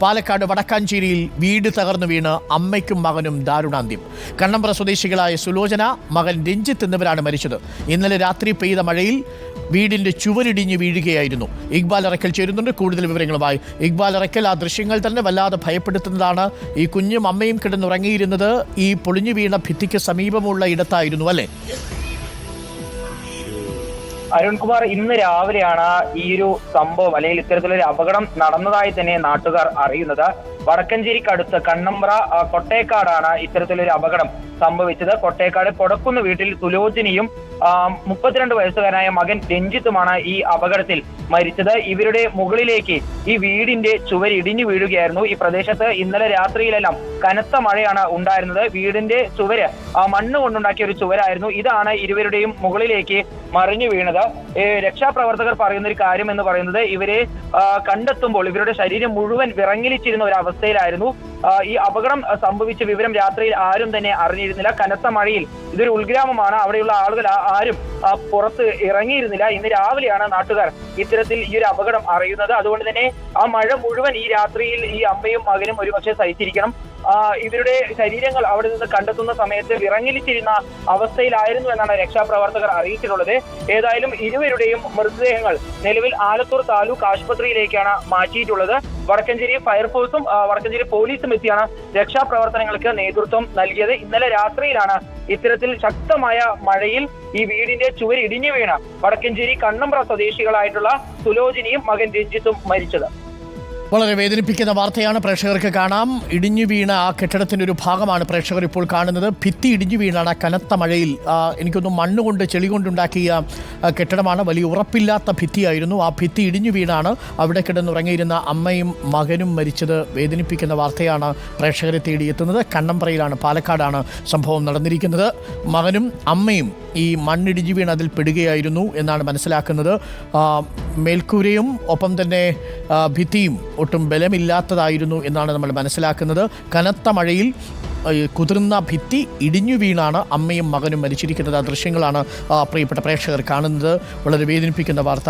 പാലക്കാട് വടക്കാഞ്ചേരിയിൽ വീട് തകർന്നു വീണ് അമ്മയ്ക്കും മകനും ദാരുണാന്ത്യം. കണ്ണമ്പ്ര സ്വദേശികളായ സുലോചന, മകൻ രഞ്ജിത്ത് എന്നിവരാണ് മരിച്ചത്. ഇന്നലെ രാത്രി പെയ്ത മഴയിൽ വീടിന്റെ ചുവരിടിഞ്ഞ് വീഴുകയായിരുന്നു. ഇക്ബാൽ അറക്കൽ ചേരുന്നുണ്ട് കൂടുതൽ വിവരങ്ങളുമായി. ഇക്ബാൽ അറക്കൽ, ആ ദൃശ്യങ്ങൾ തന്നെ വല്ലാതെ ഭയപ്പെടുത്തുന്നതാണ്. ഈ കുഞ്ഞും അമ്മയും കിടന്നുറങ്ങിയിരുന്നത് ഈ പൊളിഞ്ഞു വീണ ഭിത്തിക്ക് സമീപമുള്ള ഇടത്തായിരുന്നു അല്ലേ? അരുൺകുമാർ, ഇന്ന് രാവിലെയാണ് ഈ ഒരു സംഭവം അല്ലെങ്കിൽ ഇത്തരത്തിലൊരു അപകടം നടന്നതായി തന്നെ നാട്ടുകാർ അറിയുന്നത്. വടക്കഞ്ചേരിക്കടുത്ത് കണ്ണമ്പ്ര കൊട്ടേക്കാടാണ് ഇത്തരത്തിലൊരു അപകടം സംഭവിച്ചത്. കൊട്ടേക്കാട് കൊടക്കുന്ന് വീട്ടിൽ സുലോചനയും 32 വയസ്സുകാരനായ മകൻ രഞ്ജിത്തുമാണ് ഈ അപകടത്തിൽ മരിച്ചത്. ഇവരുടെ മുകളിലേക്ക് ഈ വീടിന്റെ ചുവർ ഇടിഞ്ഞു വീഴുകയായിരുന്നു. ഈ പ്രദേശത്ത് ഇന്നലെ രാത്രിയിലെല്ലാം കനത്ത മഴയാണ് ഉണ്ടായിരുന്നത്. വീടിന്റെ ചുവര് മണ്ണ് കൊണ്ടുണ്ടാക്കിയ ഒരു ചുവരായിരുന്നു. ഇതാണ് ഇരുവരുടെയും മുകളിലേക്ക് മറിഞ്ഞു വീണത്. രക്ഷാപ്രവർത്തകർ പറയുന്ന ഒരു കാര്യം എന്ന് പറയുന്നത്, ഇവരെ കണ്ടെത്തുമ്പോൾ ഇവരുടെ ശരീരം മുഴുവൻ വിറങ്ങലിച്ചിരുന്ന ഒരു അവസ്ഥയിലായിരുന്നു. ഈ അപകടം സംഭവിച്ച വിവരം രാത്രിയിൽ ആരും തന്നെ അറിഞ്ഞിരുന്നില്ല. കനത്ത മഴയിൽ, ഇതൊരു ഉൾഗ്രാമമാണ്, അവിടെയുള്ള ആളുകൾ ആരും പുറത്ത് ഇറങ്ങിയിരുന്നില്ല. ഇന്ന് രാവിലെയാണ് നാട്ടുകാർ ഇത്തരത്തിൽ ഈ ഒരു അപകടം അറിയുന്നത്. അതുകൊണ്ട് തന്നെ ആ മഴ മുഴുവൻ ഈ രാത്രിയിൽ ഈ അമ്മയും മകനും ഒരുപക്ഷെ സഹിച്ചിരിക്കണം. ഇവരുടെ ശരീരങ്ങൾ അവിടെ നിന്ന് കണ്ടെത്തുന്ന സമയത്ത് വിറങ്ങലിച്ചിരുന്ന അവസ്ഥയിലായിരുന്നു എന്നാണ് രക്ഷാപ്രവർത്തകർ അറിയിച്ചിട്ടുള്ളത്. ഏതായാലും ഇരുവരുടെയും മൃതദേഹങ്ങൾ നിലവിൽ ആലത്തൂർ താലൂക്ക് ആശുപത്രിയിലേക്കാണ് മാറ്റിയിട്ടുള്ളത്. വടക്കഞ്ചേരി ഫയർഫോഴ്സും വടക്കഞ്ചേരി പോലീസും എത്തിയാണ് രക്ഷാപ്രവർത്തനങ്ങൾക്ക് നേതൃത്വം നൽകിയത്. ഇന്നലെ രാത്രിയിലാണ് ഇത്തരത്തിൽ ശക്തമായ മഴയിൽ ഈ വീടിന്റെ ചുവർ ഇടിഞ്ഞു വീണ വടക്കഞ്ചേരി കണ്ണമ്പ്ര സ്വദേശികളായിട്ടുള്ള സുലോചനയും മകൻ രഞ്ജിത്തും മരിച്ചത്. വളരെ വേദനിപ്പിക്കുന്ന വാർത്തയാണ്. പ്രേക്ഷകർക്ക് കാണാം. ഇടിഞ്ഞു വീണ ആ കെട്ടിടത്തിൻ്റെ ഒരു ഭാഗമാണ് പ്രേക്ഷകർ ഇപ്പോൾ കാണുന്നത്. ഭിത്തി ഇടിഞ്ഞു വീണാണ് കനത്ത മഴയിൽ. എനിക്കൊന്നും മണ്ണുകൊണ്ട് ചെളി കൊണ്ടുണ്ടാക്കിയ കെട്ടിടമാണ്. വലിയ ഉറപ്പില്ലാത്ത ഭിത്തിയായിരുന്നു. ആ ഭിത്തി ഇടിഞ്ഞു വീണാണ് അവിടെ കിടന്നുറങ്ങിയിരുന്ന അമ്മയും മകനും മരിച്ചത്. വേദനിപ്പിക്കുന്ന വാർത്തയാണ് പ്രേക്ഷകരെ തേടിയെത്തുന്നത്. കണ്ണമ്പ്രയിലാണ്, പാലക്കാടാണ് സംഭവം നടന്നിരിക്കുന്നത്. മകനും അമ്മയും ഈ മണ്ണിടിഞ്ഞു വീണ് അതിൽ പെടുകയായിരുന്നു എന്നാണ് മനസ്സിലാക്കുന്നത്. മേൽക്കൂരയും ഒപ്പം തന്നെ ഭിത്തിയും ഒട്ടും ബലമില്ലാത്തതായിരുന്നു എന്നാണ് നമ്മൾ മനസ്സിലാക്കുന്നത്. കനത്ത മഴയിൽ കുതിർന്ന ഭിത്തി ഇടിഞ്ഞു വീണാണ് അമ്മയും മകനും മരിച്ചിരിക്കുന്നത്. ആ ദൃശ്യങ്ങളാണ് പ്രിയപ്പെട്ട പ്രേക്ഷകർ കാണുന്നത്. വളരെ വേദനിപ്പിക്കുന്ന വാർത്ത.